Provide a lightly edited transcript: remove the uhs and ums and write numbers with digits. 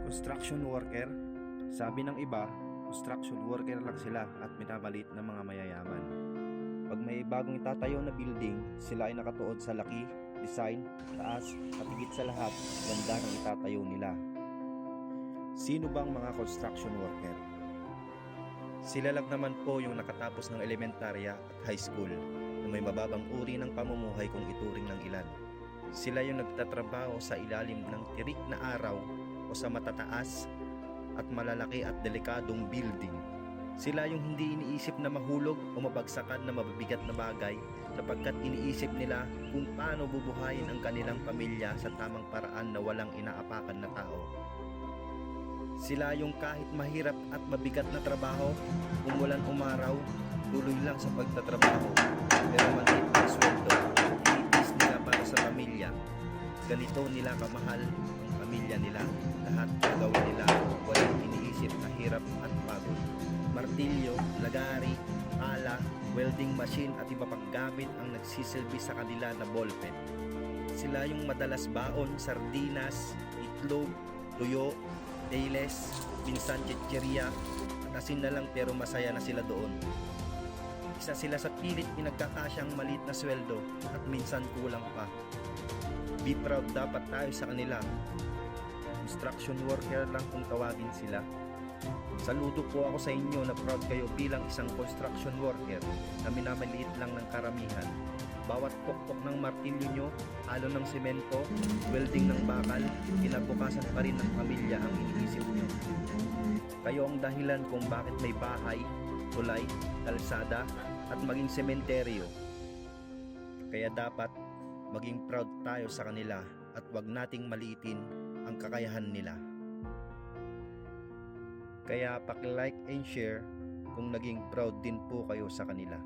Construction worker. Sabi ng iba, construction worker lang sila at minamaliit ng mga mayayaman. Pag may bagong itatayo na building, sila ay nakatuod sa laki, design, taas at higit sa lahat, ganda ng itatayo nila. Sino bang mga construction worker? Sila lang naman po yung nakatapos ng elementarya at high school na may mababang uri ng pamumuhay kung ituring ng ilan. Sila yung nagtatrabaho sa ilalim ng tirik na araw o sa matataas at malalaki at delikadong building. Sila yung hindi iniisip na mahulog o mabagsakan na mabibigat na bagay sapagkat iniisip nila kung paano bubuhayin ang kanilang pamilya sa tamang paraan na walang inaapakan na tao. Sila yung kahit mahirap at mabigat na trabaho, umulan umaraw, tuloy lang sa pagtatrabaho, pero maliit ang sweldo, initis nila para sa pamilya. Ganito nila kamahal ang pamilya nila. Lahat gagawin nila, walang iniisip na hirap at pagod. Martilyo, lagari, pala, welding machine at iba pang gamit ang nagsisilbi sa kanila na ballpen. Sila yung madalas baon, sardinas, itlog, tuyo, dayles, minsan chichirya at asin na lang pero masaya na sila doon. Isa sila sa pilit pinagkakasyang maliit na sweldo at minsan kulang pa. Be proud dapat tayo sa kanila. Construction worker lang kung tawagin sila. Saludo po ako sa inyo na proud kayo bilang isang construction worker na minamaliit lang ng karamihan. Bawat pokpok ng martilyo nyo, halo ng semento, welding ng bakal, kinabukasan pa rin ng pamilya ang iniisip nyo. Kayo ang dahilan kung bakit may bahay, tulay, kalsada, at maging sementeryo. Kaya dapat maging proud tayo sa kanila at wag nating maliitin ang kakayahan nila. Kaya paki-like and share kung naging proud din po kayo sa kanila.